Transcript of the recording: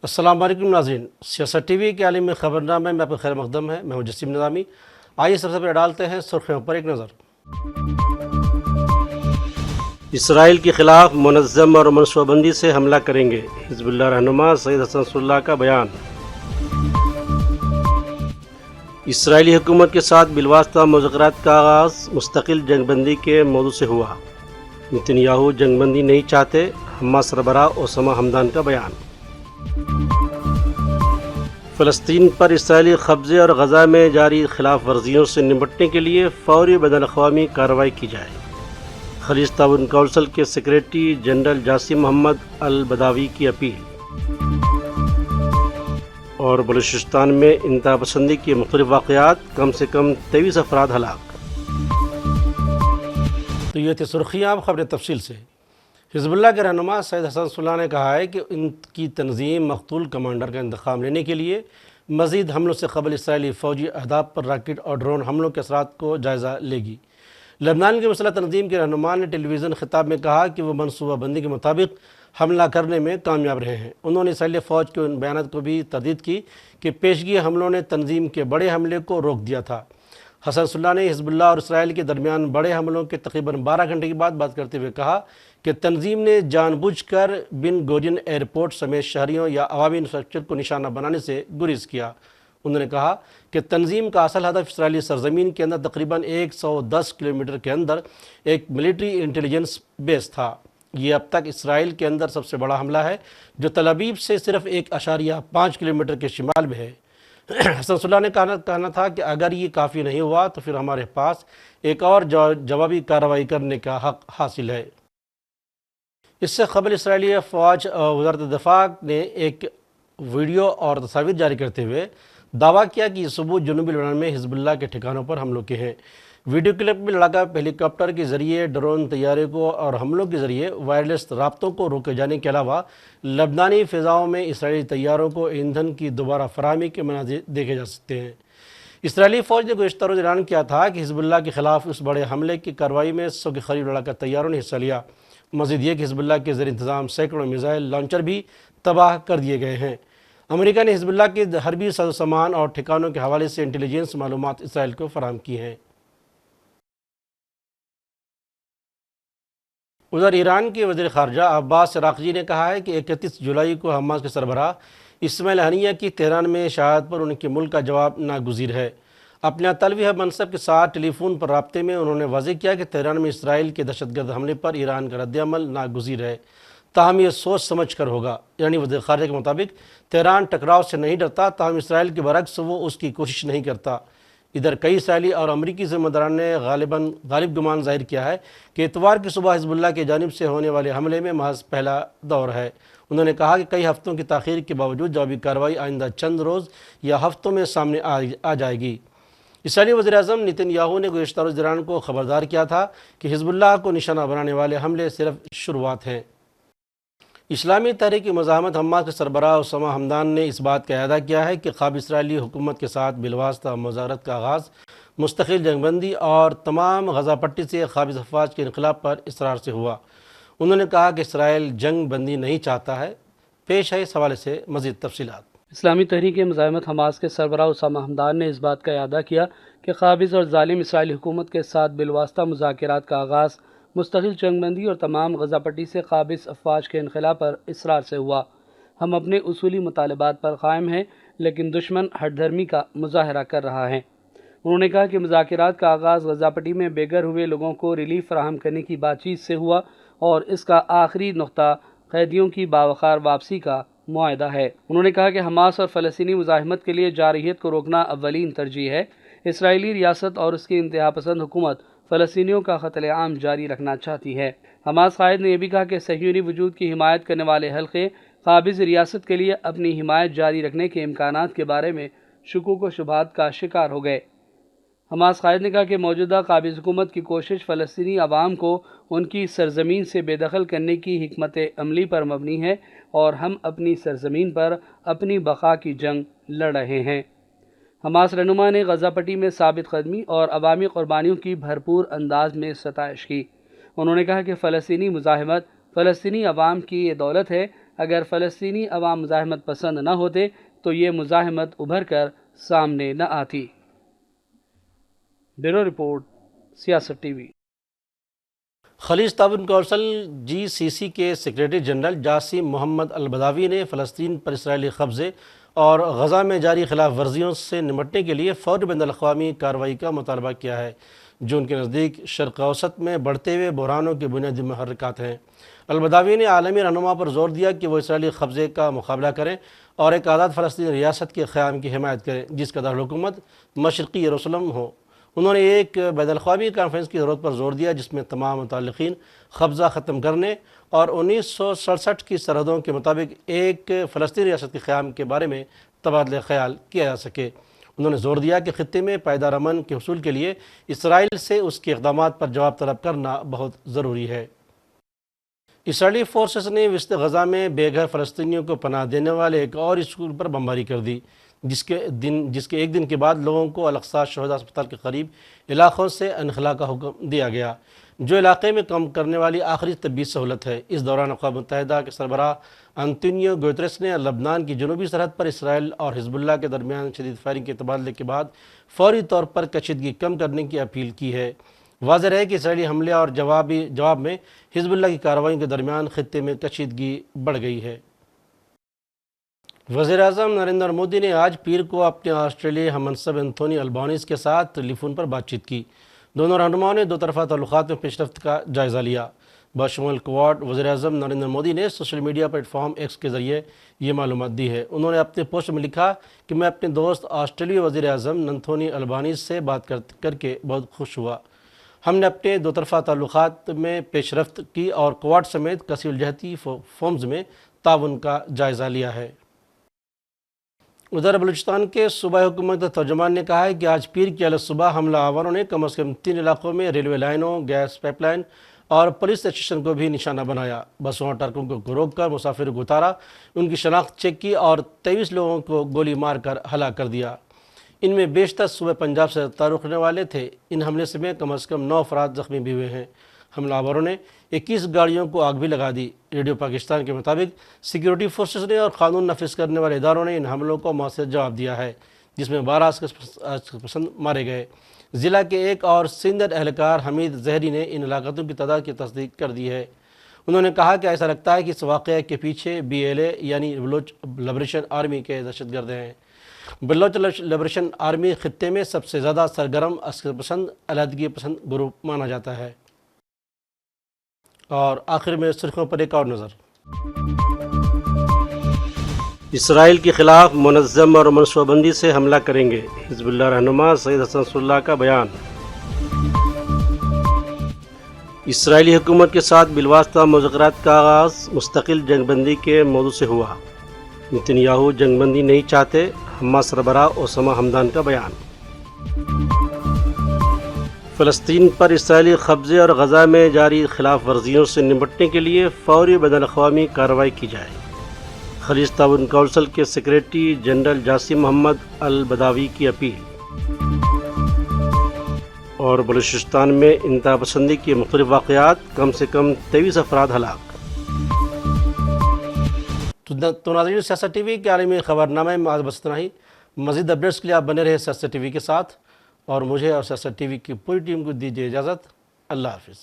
السلام علیکم ناظرین، سیاست ٹی وی کے عالمی خبرنامے میں آپ کا خیر مقدم ہے۔ میں ہوں جسیم نظامی۔ آئیے سب سے پہلے ڈالتے ہیں سرخیوں پر ایک نظر۔ اسرائیل کے خلاف منظم اور منصوبہ بندی سے حملہ کریں گے، حزب اللہ رہنما سید حسن نصر اللہ کا بیان۔ اسرائیلی حکومت کے ساتھ بالواسطہ مذاکرات کا آغاز مستقل جنگ بندی کے موضوع سے ہوا، نتن یاہو جنگ بندی نہیں چاہتے، حماس سربراہ اسامہ حمدان کا بیان۔ فلسطین پر اسرائیلی قبضے اور غزہ میں جاری خلاف ورزیوں سے نمٹنے کے لیے فوری بین الاقوامی کارروائی کی جائے، خلیج تعاون کونسل کے سیکریٹری جنرل جاسم محمد البداوی کی اپیل۔ اور بلوچستان میں انتہا پسندی کے مختلف واقعات، کم سے کم 23 افراد ہلاک۔ تو یہ تھی سرخیاں، اب خبریں تفصیل سے۔ حزب اللہ کے رہنما سید حسن نصر اللہ نے کہا ہے کہ ان کی تنظیم مقتول کمانڈر کا انتقام لینے کے لیے مزید حملوں سے قبل اسرائیلی فوجی اہداف پر راکٹ اور ڈرون حملوں کے اثرات کو جائزہ لے گی۔ لبنان کی مسلح تنظیم کے رہنما نے ٹیلی ویژن خطاب میں کہا کہ وہ منصوبہ بندی کے مطابق حملہ کرنے میں کامیاب رہے ہیں۔ انہوں نے اسرائیلی فوج کے ان بیانات کو بھی تردید کی کہ پیشگی حملوں نے تنظیم کے بڑے حملے کو روک دیا تھا۔ حسن نصر اللہ نے حزب اللہ اور اسرائیل کے درمیان بڑے حملوں کے تقریباً 12 گھنٹے کے بعد بات کرتے ہوئے کہا کہ تنظیم نے جان بوجھ کر بن گورین ایئرپورٹ سمیت شہریوں یا عوامی انفراسٹرکچر کو نشانہ بنانے سے گریز کیا۔ انہوں نے کہا کہ تنظیم کا اصل ہدف اسرائیلی سرزمین کے اندر تقریباً 110 کلومیٹر کے اندر ایک ملٹری انٹیلیجنس بیس تھا۔ یہ اب تک اسرائیل کے اندر سب سے بڑا حملہ ہے، جو تل ابیب سے صرف 1.5 کلومیٹر کے شمال میں ہے۔ حسن نصر اللہ نے کہنا تھا کہ اگر یہ کافی نہیں ہوا تو پھر ہمارے پاس ایک اور جوابی کارروائی کرنے کا حق حاصل ہے۔ اس سے قبل اسرائیلی فوج وزارت دفاع نے ایک ویڈیو اور تصاویر جاری کرتے ہوئے دعویٰ کیا کہ یہ ثبوت جنوبی لبنان میں حزب اللہ کے ٹھکانوں پر حملوں کے ہیں۔ ویڈیو کلپ میں لڑاکا ہیلی کاپٹر کے ذریعے، ڈرون طیارے کو اور حملوں کے ذریعے وائرلیس رابطوں کو روکے جانے کے علاوہ لبنانی فضاؤں میں اسرائیلی طیاروں کو ایندھن کی دوبارہ فراہمی کے مناظر دیکھے جا سکتے ہیں۔ اسرائیلی فوج نے گزشتہ روز اعلان کیا تھا کہ حزب اللہ کے خلاف اس بڑے حملے کی کارروائی میں 100 کے قریب لڑاکا طیاروں نے حصہ لیا۔ مزید یہ کہ حزب اللہ کے زیر انتظام سینکڑوں میزائل لانچر بھی تباہ کر دیے گئے ہیں۔ امریکہ نے حزب اللہ کے حربی سامان اور ٹھکانوں کے حوالے سے انٹیلیجنس معلومات اسرائیل کو فراہم کی ہیں۔ ادھر ایران کے وزیر خارجہ عباس عراقچی نے کہا ہے کہ 31 جولائی کو حماس کے سربراہ اسماعیل ہنیہ کی تہران میں شہادت پر ان کے ملک کا جواب ناگزیر ہے۔ اپنے اطالوی منصب کے ساتھ ٹیلی فون پر رابطے میں انہوں نے واضح کیا کہ تہران میں اسرائیل کے دہشت گرد حملے پر ایران کا رد عمل ناگزیر ہے، تاہم یہ سوچ سمجھ کر ہوگا۔ یعنی وزیر خارجہ کے مطابق تہران ٹکراؤ سے نہیں ڈرتا، تاہم اسرائیل کے برعکس وہ اس کی کوشش نہیں کرتا۔ ادھر کئی اسرائیلی اور امریکی ذمہ داران نے غالب گمان ظاہر کیا ہے کہ اتوار کی صبح حزب اللہ کی جانب سے ہونے والے حملے میں محض پہلا دور ہے۔ انہوں نے کہا کہ کئی ہفتوں کی تاخیر کے باوجود جوابی کارروائی آئندہ چند روز یا ہفتوں میں سامنے آ جائے گی۔ اسرائیلی وزیر اعظم نتن یاہو نے گزشتہ روز ایران کو خبردار کیا تھا کہ حزب اللہ کو نشانہ بنانے والے حملے صرف شروعات ہیں۔ اسلامی تحریک مزاحمت حماس کے سربراہ اسامہ حمدان نے اس بات کا اعادہ کیا ہے کہ قابل اسرائیلی حکومت کے ساتھ بالواسطہ مذاکرات کا آغاز مستقل جنگ بندی اور تمام غزہ پٹی سے قابض افواج کے انخلاء پر اصرار سے ہوا۔ انہوں نے کہا کہ اسرائیل جنگ بندی نہیں چاہتا ہے۔ پیش ہے اس حوالے سے مزید تفصیلات۔ اسلامی تحریک مزاحمت حماس کے سربراہ اسامہ حمدان نے اس بات کا اعادہ کیا کہ قابض اور ظالم اسرائیلی حکومت کے ساتھ بالواسطہ مذاکرات کا آغاز مستقل جنگ بندی اور تمام غزہ پٹی سے قابض افواج کے انخلاء پر اصرار سے ہوا۔ ہم اپنے اصولی مطالبات پر قائم ہیں، لیکن دشمن ہٹ دھرمی کا مظاہرہ کر رہا ہے۔ انہوں نے کہا کہ مذاکرات کا آغاز غزہ پٹی میں بے گھر ہوئے لوگوں کو ریلیف فراہم کرنے کی بات چیت سے ہوا اور اس کا آخری نقطہ قیدیوں کی باوقار واپسی کا معاہدہ ہے۔ انہوں نے کہا کہ حماس اور فلسطینی مزاحمت کے لیے جارحیت کو روکنا اولین ترجیح ہے۔ اسرائیلی ریاست اور اس کی انتہا پسند حکومت فلسطینیوں کا قتل عام جاری رکھنا چاہتی ہے۔ حماس قائد نے یہ بھی کہا کہ صہیونی وجود کی حمایت کرنے والے حلقے قابض ریاست کے لیے اپنی حمایت جاری رکھنے کے امکانات کے بارے میں شکوک و شبہات کا شکار ہو گئے۔ حماس قائد نے کہا کہ موجودہ قابض حکومت کی کوشش فلسطینی عوام کو ان کی سرزمین سے بے دخل کرنے کی حکمت عملی پر مبنی ہے اور ہم اپنی سرزمین پر اپنی بقا کی جنگ لڑ رہے ہیں۔ حماس رہنما نے غزہ پٹی میں ثابت قدمی اور عوامی قربانیوں کی بھرپور انداز میں ستائش کی۔ انہوں نے کہا کہ فلسطینی مزاحمت فلسطینی عوام کی یہ دولت ہے۔ اگر فلسطینی عوام مزاحمت پسند نہ ہوتے تو یہ مزاحمت ابھر کر سامنے نہ آتی۔ بیورو رپورٹ، سیاست ٹی وی۔ خلیج تعاون کونسل GCC کے سیکریٹری جنرل جاسم محمد البداوی نے فلسطین پر اسرائیلی قبضے اور غزہ میں جاری خلاف ورزیوں سے نمٹنے کے لیے فوری بین الاقوامی کارروائی کا مطالبہ کیا ہے، جو ان کے نزدیک شرق اوسط میں بڑھتے ہوئے بحرانوں کے بنیادی محرکات ہیں۔ البداوی نے عالمی رہنما پر زور دیا کہ وہ اسرائیلی قبضے کا مقابلہ کریں اور ایک آزاد فلسطینی ریاست کے قیام کی حمایت کریں جس کا دارالحکومت مشرقی یروشلم ہو۔ انہوں نے ایک بین الاقوامی کانفرنس کی ضرورت پر زور دیا جس میں تمام متعلقین قبضہ ختم کرنے اور 1967 کی سرحدوں کے مطابق ایک فلسطینی ریاست کے قیام کے بارے میں تبادلہ خیال کیا جا سکے۔ انہوں نے زور دیا کہ خطے میں پائیدار امن کے حصول کے لیے اسرائیل سے اس کے اقدامات پر جواب طلب کرنا بہت ضروری ہے۔ اسرائیلی فورسز نے وسط غزہ میں بے گھر فلسطینیوں کو پناہ دینے والے ایک اور اسکول پر بمباری کر دی، جس کے ایک دن کے بعد لوگوں کو الاقصی شہداء اسپتال کے قریب علاقوں سے انخلاء کا حکم دیا گیا، جو علاقے میں کام کرنے والی آخری طبی سہولت ہے۔ اس دوران اقوام متحدہ کے سربراہ انطونیو گوتریس نے لبنان کی جنوبی سرحد پر اسرائیل اور حزب اللہ کے درمیان شدید فائرنگ کے تبادلے کے بعد فوری طور پر کشیدگی کم کرنے کی اپیل کی ہے۔ واضح ہے کہ اسرائیلی حملے اور جواب میں حزب اللہ کی کارروائیوں کے درمیان خطے میں کشیدگی بڑھ گئی ہے۔ وزیر اعظم نریندر مودی نے آج پیر کو اپنے آسٹریلیائی ہم منصب انتھونی البانیز کے ساتھ ٹیلی فون پر بات چیت کی۔ دونوں رہنماؤں نے دو طرفہ تعلقات میں پیش رفت کا جائزہ لیا۔ بشمول کوارڈ وزیر اعظم نریندر مودی نے social media plate form x کے ذریعے یہ معلومات دی ہے۔ انہوں نے اپنے پوسٹ میں لکھا کہ میں اپنے دوست آسٹریلیائی وزیر اعظم انتھونی البانیز سے بات کر کے بہت خوش ہوا۔ ہم نے اپنے دو طرفہ تعلقات میں پیش رفت کی اور کوارڈ سمیت کثیر الجہتی فورمز میں تعاون کا جائزہ لیا ہے۔ ادھر بلوچستان کے صوبائی حکومت ترجمان نے کہا ہے کہ آج پیر کی علیہ صبح حملہ آوروں نے کم از کم 3 علاقوں میں ریلوے لائنوں، گیس پائپ لائن اور پولیس اسٹیشن کو بھی نشانہ بنایا۔ بسوں اور ٹرکوں کو روک کر مسافروں کو اتارا، ان کی شناخت چیک کی اور 23 لوگوں کو گولی مار کر ہلاک کر دیا۔ ان میں بیشتر صوبہ پنجاب سے تعلق رکھنے والے تھے۔ ان حملے سے میں کم از کم 9 افراد زخمی بھی ہوئے ہیں۔ حملہ آوروں نے 21 گاڑیوں کو آگ بھی لگا دی۔ ریڈیو پاکستان کے مطابق سیکیورٹی فورسز نے اور قانون نافذ کرنے والے اداروں نے ان حملوں کو مؤثر جواب دیا ہے، جس میں 12 عسکر پسند مارے گئے۔ ضلع کے ایک اور سینئر اہلکار حمید زہری نے ان ہلاکتوں کی تعداد کی تصدیق کر دی ہے۔ انہوں نے کہا کہ ایسا لگتا ہے کہ اس واقعے کے پیچھے BLA یعنی بلوچ لبریشن آرمی کے دہشت گرد ہیں۔ بلوچ لبریشن آرمی خطے میں سب سے زیادہ سرگرم عسکر پسند علیحدگی پسند گروپ مانا جاتا ہے۔ اور آخر میں سرخیوں پر ایک اور نظر۔ اسرائیل کے خلاف منظم اور منصوبہ بندی سے حملہ کریں گے، حزب اللہ رہنما سید حسن نصر اللہ کا بیان۔ اسرائیلی حکومت کے ساتھ بالواسطہ مذاکرات کا آغاز مستقل جنگ بندی کے موضوع سے ہوا، نتنیاہو جنگ بندی نہیں چاہتے، حماس سربراہ اسامہ حمدان کا بیان۔ فلسطین پر اسرائیلی قبضے اور غزہ میں جاری خلاف ورزیوں سے نمٹنے کے لیے فوری بین الاقوامی کارروائی کی جائے، خلیج تعاون کونسل کے سیکریٹری جنرل جاسم محمد البداوی کی اپیل۔ اور بلوچستان میں انتہا پسندی کے مختلف واقعات، کم سے کم 23 افراد ہلاک۔ تو ناظرین، سیاست ٹی وی کے عالمی خبرنامے میں آج بس اتنا ہی۔ مزید اپڈیٹس کے لیے آپ بنے رہے سیاست ٹی وی کے ساتھ، اور مجھے اور سیاست ٹی وی کی پوری ٹیم کو دیجیے اجازت۔ اللہ حافظ۔